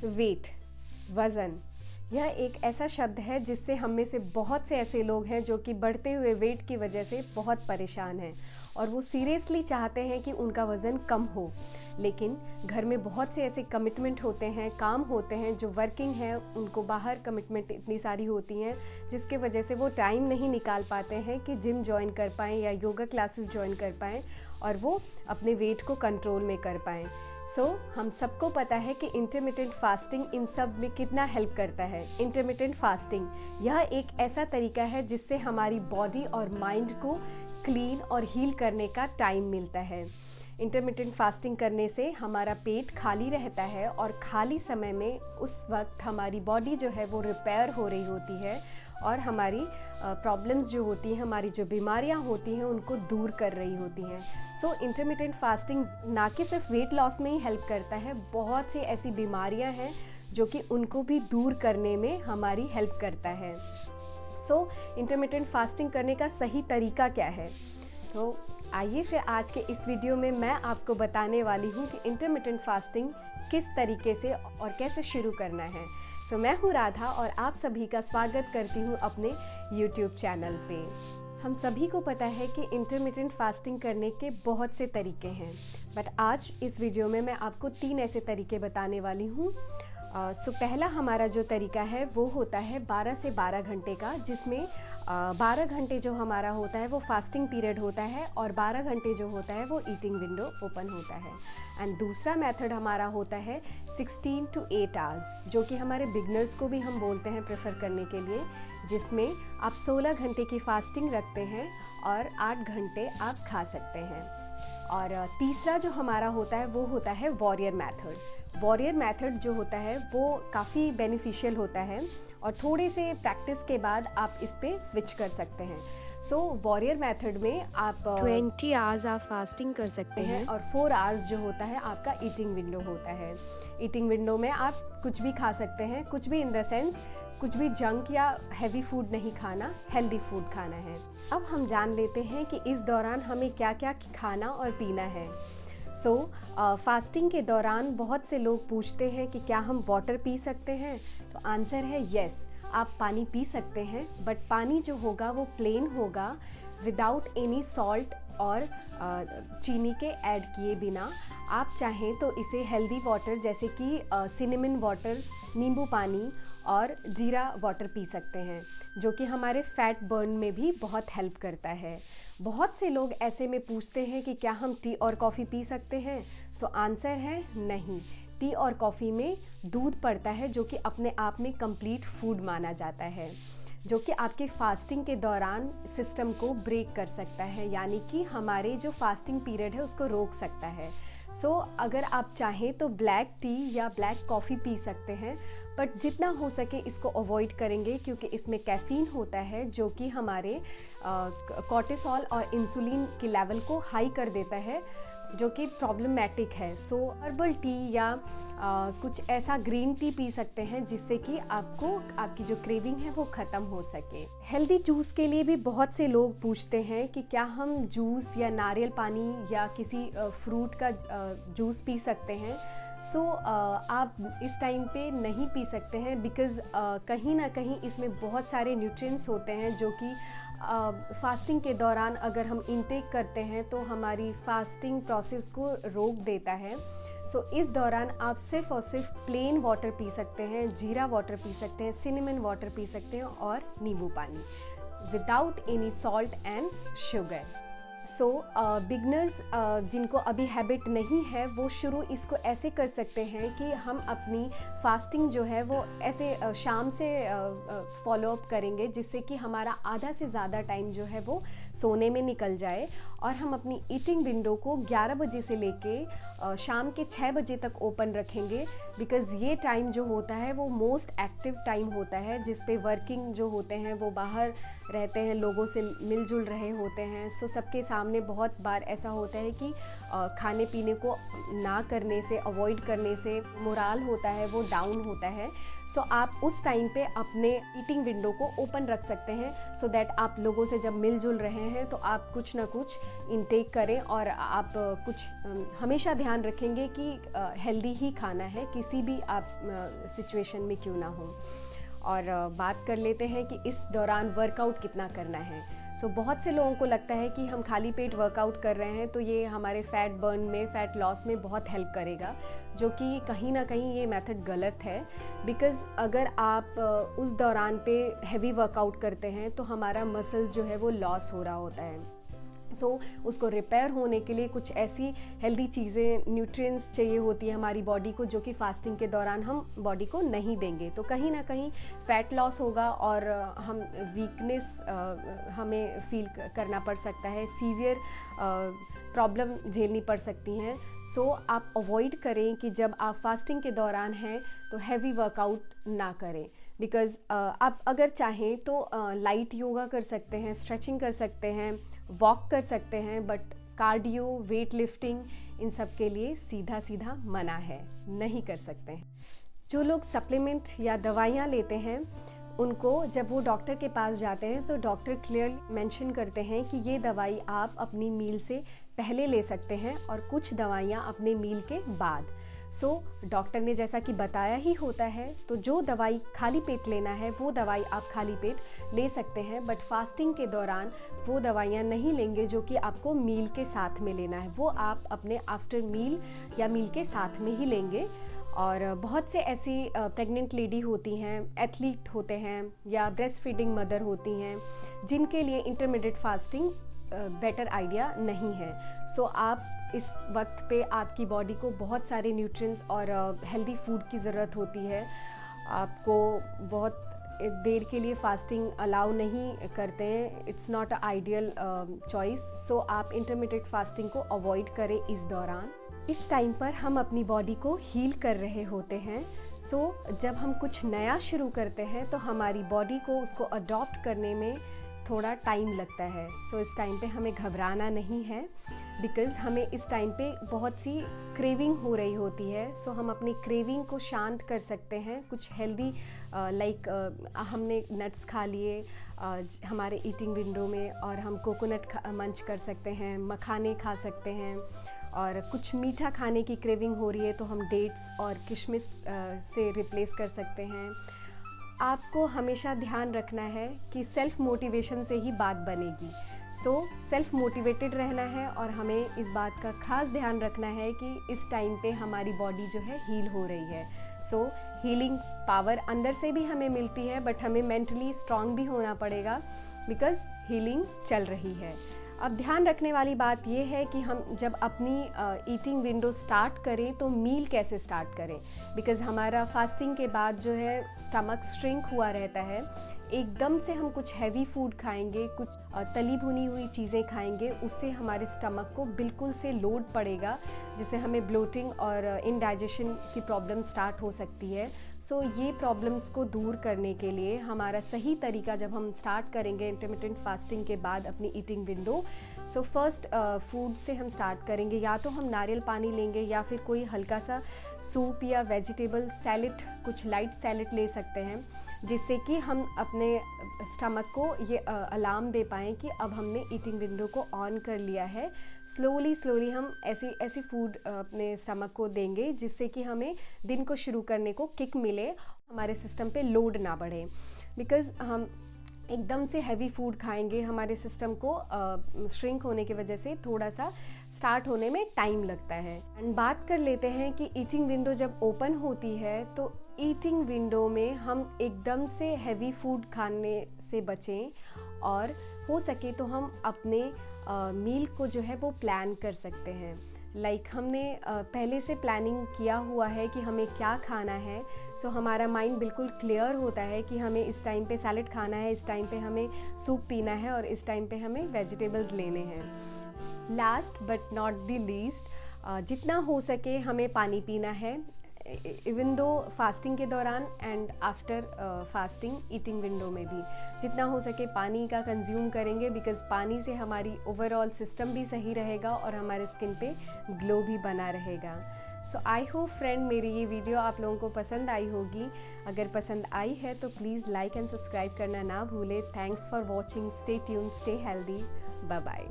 Wait, वज़न, यह एक ऐसा शब्द है जिससे हम में से बहुत से ऐसे लोग हैं जो कि बढ़ते हुए वेट की वजह से बहुत परेशान हैं और वो सीरियसली चाहते हैं कि उनका वज़न कम हो। लेकिन घर में बहुत से ऐसे कमिटमेंट होते हैं, काम होते हैं, जो वर्किंग हैं, उनको बाहर कमिटमेंट इतनी सारी होती हैं जिसके वजह से वो टाइम नहीं निकाल पाते हैं कि जिम जॉइन कर पाएँ या योगा क्लासेस जॉइन कर पाएँ और वो अपने वेट को कंट्रोल में कर पाएँ। हम सबको पता है कि इंटरमिटेंट फास्टिंग इन सब में कितना हेल्प करता है। इंटरमिटेंट फास्टिंग यह एक ऐसा तरीका है जिससे हमारी बॉडी और माइंड को क्लीन और हील करने का टाइम मिलता है। इंटरमिटेंट फास्टिंग करने से हमारा पेट खाली रहता है और खाली समय में उस वक्त हमारी बॉडी जो है वो रिपेयर हो रही होती है और हमारी प्रॉब्लम्स जो होती हैं, हमारी जो बीमारियां होती हैं, उनको दूर कर रही होती हैं। इंटरमिटेंट फास्टिंग ना कि सिर्फ वेट लॉस में ही हेल्प करता है, बहुत सी ऐसी बीमारियां हैं जो कि उनको भी दूर करने में हमारी हेल्प करता है। इंटरमिटेंट फास्टिंग करने का सही तरीका क्या है? तो आइए फिर आज के इस वीडियो में मैं आपको बताने वाली हूँ कि इंटरमिटेंट फास्टिंग किस तरीके से और कैसे शुरू करना है। मैं हूँ राधा और आप सभी का स्वागत करती हूँ अपने YouTube चैनल पे। हम सभी को पता है कि इंटरमिटेंट फास्टिंग करने के बहुत से तरीके हैं, बट आज इस वीडियो में मैं आपको 3 ऐसे तरीके बताने वाली हूँ। पहला हमारा जो तरीका है वो होता है 12 से 12 घंटे का, जिसमें 12 घंटे जो हमारा होता है वो फास्टिंग पीरियड होता है और 12 घंटे जो होता है वो ईटिंग विंडो ओपन होता है। एंड दूसरा मेथड हमारा होता है 16 to 8 आवर्स, जो कि हमारे बिगनर्स को भी हम बोलते हैं प्रेफर करने के लिए, जिसमें आप 16 घंटे की फास्टिंग रखते हैं और 8 घंटे आप खा सकते हैं। और तीसरा जो हमारा होता है वो होता है वॉरियर मेथड। वॉरियर मेथड जो होता है वो काफ़ी बेनिफिशियल होता है और थोड़े से प्रैक्टिस के बाद आप इस पे स्विच कर सकते हैं। वॉरियर मेथड में आप 20 आवर्स आप फास्टिंग कर सकते हैं और 4 आवर्स जो होता है आपका ईटिंग विंडो होता है। ईटिंग विंडो में आप कुछ भी खा सकते हैं, कुछ भी इन द सेंस कुछ भी जंक या हैवी फूड नहीं खाना, हेल्दी फूड खाना है। अब हम जान लेते हैं कि इस दौरान हमें क्या क्या खाना और पीना है। फास्टिंग के दौरान बहुत से लोग पूछते हैं कि क्या हम वाटर पी सकते हैं? तो आंसर है यस, आप पानी पी सकते हैं, बट पानी जो होगा वो प्लेन होगा, विदाउट एनी सॉल्ट और चीनी के ऐड किए बिना। आप चाहें तो इसे हेल्दी वाटर जैसे कि सिनेमन वाटर, नींबू पानी और जीरा वाटर पी सकते हैं, जो कि हमारे फैट बर्न में भी बहुत हेल्प करता है। बहुत से लोग ऐसे में पूछते हैं कि क्या हम टी और कॉफ़ी पी सकते हैं? आंसर है नहीं। टी और कॉफ़ी में दूध पड़ता है, जो कि अपने आप में कंप्लीट फूड माना जाता है, जो कि आपके फास्टिंग के दौरान सिस्टम को ब्रेक कर सकता है, यानी कि हमारे जो फास्टिंग पीरियड है उसको रोक सकता है। अगर आप चाहें तो ब्लैक टी या ब्लैक कॉफ़ी पी सकते हैं, बट जितना हो सके इसको अवॉइड करेंगे, क्योंकि इसमें कैफ़ीन होता है जो कि हमारे कॉर्टिसोल और इंसुलिन के लेवल को हाई कर देता है, जो कि प्रॉब्लमेटिक है। हर्बल टी या कुछ ऐसा ग्रीन टी पी सकते हैं जिससे कि आपको आपकी जो क्रेविंग है वो ख़त्म हो सके। हेल्दी जूस के लिए भी बहुत से लोग पूछते हैं कि क्या हम जूस या नारियल पानी या किसी फ्रूट का जूस पी सकते हैं? आप इस टाइम पे नहीं पी सकते हैं, बिकॉज़ कहीं ना कहीं इसमें बहुत सारे न्यूट्रिएंट्स होते हैं जो कि फास्टिंग के दौरान अगर हम इनटेक करते हैं तो हमारी फास्टिंग प्रोसेस को रोक देता है। इस दौरान आप सिर्फ़ और सिर्फ प्लेन वाटर पी सकते हैं, जीरा वाटर पी सकते हैं, सिनेमन वाटर पी सकते हैं और नींबू पानी, without any salt and sugar. Beginners जिनको अभी हैबिट नहीं है वो शुरू इसको ऐसे कर सकते हैं कि हम अपनी फास्टिंग जो है वो ऐसे शाम से फॉलो अप करेंगे, जिससे कि हमारा आधा से ज़्यादा टाइम जो है वो सोने में निकल जाए और हम अपनी ईटिंग विंडो को 11 बजे से लेके शाम के 6 बजे तक ओपन रखेंगे, बिकॉज़ ये टाइम जो होता है वो मोस्ट एक्टिव टाइम होता है, जिस पे वर्किंग जो होते हैं वो बाहर रहते हैं, लोगों से मिलजुल रहे होते हैं। सबके सामने बहुत बार ऐसा होता है कि खाने पीने को ना करने से, अवॉइड करने से मोराल होता है वो डाउन होता है। सो आप उस टाइम पे अपने ईटिंग विंडो को ओपन रख सकते हैं, सो दैट आप लोगों से जब मिलजुल रहे हैं तो आप कुछ ना कुछ इनटेक करें, और आप कुछ हमेशा ध्यान रखेंगे कि हेल्दी ही खाना है, किसी भी आप सिचुएशन में क्यों ना हो। और बात कर लेते हैं कि इस दौरान वर्कआउट कितना करना है। सो बहुत से लोगों को लगता है कि हम खाली पेट वर्कआउट कर रहे हैं तो ये हमारे फैट बर्न में, फैट लॉस में बहुत हेल्प करेगा, जो कि कहीं ना कहीं ये मेथड गलत है। बिकॉज़ अगर आप उस दौरान पे हैवी वर्कआउट करते हैं तो हमारा मसल्स जो है वो लॉस हो रहा होता है। सो उसको रिपेयर होने के लिए कुछ ऐसी हेल्दी चीज़ें, न्यूट्रिएंट्स चाहिए होती है हमारी बॉडी को, जो कि फास्टिंग के दौरान हम बॉडी को नहीं देंगे। तो कहीं ना कहीं फैट लॉस होगा और हम वीकनेस हमें फील करना पड़ सकता है, सीवियर प्रॉब्लम झेलनी पड़ सकती हैं। सो आप अवॉइड करें कि जब आप फास्टिंग के दौरान हैं तो हैवी वर्कआउट ना करें। बिकॉज़ आप अगर चाहें तो लाइट योगा कर सकते हैं, स्ट्रेचिंग कर सकते हैं, वॉक कर सकते हैं, बट कार्डियो, वेट लिफ्टिंग, इन सब के लिए सीधा सीधा मना है, नहीं कर सकते हैं। जो लोग सप्लीमेंट या दवाइयाँ लेते हैं उनको जब वो डॉक्टर के पास जाते हैं तो डॉक्टर क्लियरली मेंशन करते हैं कि ये दवाई आप अपनी मील से पहले ले सकते हैं और कुछ दवाइयाँ अपने मील के बाद। सो डॉक्टर ने जैसा कि बताया ही होता है, तो जो दवाई खाली पेट लेना है वो दवाई आप खाली पेट ले सकते हैं, बट फास्टिंग के दौरान वो दवाइयाँ नहीं लेंगे जो कि आपको मील के साथ में लेना है, वो आप अपने आफ्टर मील या मील के साथ में ही लेंगे। और बहुत से ऐसी प्रेग्नेंट लेडी होती हैं, एथलीट होते हैं या ब्रेस्ट फीडिंग मदर होती हैं, जिनके लिए इंटरमीडिएट फास्टिंग बेटर आइडिया नहीं है। सो आप इस वक्त पे आपकी बॉडी को बहुत सारे न्यूट्रिएंट्स और हेल्दी फूड की ज़रूरत होती है। आपको बहुत देर के लिए फास्टिंग अलाउ नहीं करते हैं, it's not a ideal choice. So आप इंटरमीडिएट फास्टिंग को अवॉइड करें इस दौरान। इस टाइम पर हम अपनी बॉडी को हील कर रहे होते हैं। सो जब हम कुछ नया शुरू करते हैं तो हमारी बॉडी को उसको अडॉप्ट करने में थोड़ा टाइम लगता है। सो इस टाइम पे हमें घबराना नहीं है, बिकॉज़ हमें इस टाइम पे बहुत सी क्रेविंग हो रही होती है। सो हम अपनी क्रेविंग को शांत कर सकते हैं कुछ हेल्दी, लाइक हमने नट्स खा लिए हमारे ईटिंग विंडो में, और हम कोकोनट मंच कर सकते हैं, मखाने खा सकते हैं, और कुछ मीठा खाने की क्रेविंग हो रही है तो हम डेट्स और किशमिश से रिप्लेस कर सकते हैं। आपको हमेशा ध्यान रखना है कि सेल्फ मोटिवेशन से ही बात बनेगी। सो सेल्फ मोटिवेटेड रहना है, और हमें इस बात का खास ध्यान रखना है कि इस टाइम पे हमारी बॉडी जो है हील हो रही है। सो हीलिंग पावर अंदर से भी हमें मिलती है, बट हमें मेंटली स्ट्रांग भी होना पड़ेगा, बिकॉज़ हीलिंग चल रही है। अब ध्यान रखने वाली बात यह है कि हम जब अपनी ईटिंग विंडो स्टार्ट करें तो मील कैसे स्टार्ट करें, बिकॉज़ हमारा फास्टिंग के बाद जो है स्टमक श्रिंक हुआ रहता है। एकदम से हम कुछ हैवी फूड खाएंगे, कुछ तली भुनी हुई चीज़ें खाएंगे, उससे हमारे स्टमक को बिल्कुल से लोड पड़ेगा, जिससे हमें ब्लोटिंग और इंडाइजेशन की प्रॉब्लम स्टार्ट हो सकती है। सो ये प्रॉब्लम्स को दूर करने के लिए हमारा सही तरीका, जब हम स्टार्ट करेंगे इंटरमिटेंट फास्टिंग के बाद अपनी eating window, so first food से हम स्टार्ट करेंगे। या तो हम नारियल पानी लेंगे या फिर कोई हल्का सा सूप या वेजिटेबल सैलेड, कुछ लाइट सैलेड ले सकते हैं, जिससे कि हम अपने स्टमक को ये अलार्म दे पाएँ कि अब हमने ईटिंग विंडो को ऑन कर लिया है। स्लोली हम ऐसी फूड अपने स्टमक को देंगे जिससे कि हमें दिन को शुरू करने को किक मिले, हमारे सिस्टम पे लोड ना बढ़े। बिकॉज़ हम एकदम से हैवी फूड खाएंगे, हमारे सिस्टम को श्रिंक होने की वजह से थोड़ा सा स्टार्ट होने में टाइम लगता है। एंड बात कर लेते हैं कि ईटिंग विंडो जब ओपन होती है तो ईटिंग विंडो में हम एकदम से हैवी फूड खाने से बचें, और हो सके तो हम अपने मील को जो है वो प्लान कर सकते हैं। लाइक हमने पहले से प्लानिंग किया हुआ है कि हमें क्या खाना है। सो हमारा माइंड बिल्कुल क्लियर होता है कि हमें इस टाइम पे सैलेड खाना है, इस टाइम पे हमें सूप पीना है, और इस टाइम पे हमें वेजिटेबल्स लेने हैं। Last but not the least, जितना हो सके हमें पानी पीना है। इवन दो फास्टिंग के दौरान and after fasting eating window में भी जितना हो सके पानी का कंज्यूम करेंगे, बिकॉज पानी से हमारी ओवरऑल सिस्टम भी सही रहेगा और हमारे स्किन पे ग्लो भी बना रहेगा। सो आई होप फ्रेंड मेरी ये वीडियो आप लोगों को पसंद आई होगी। अगर पसंद आई है तो प्लीज़ लाइक एंड सब्सक्राइब करना ना भूलें। Thanks for watching, stay tune, stay healthy, bye bye.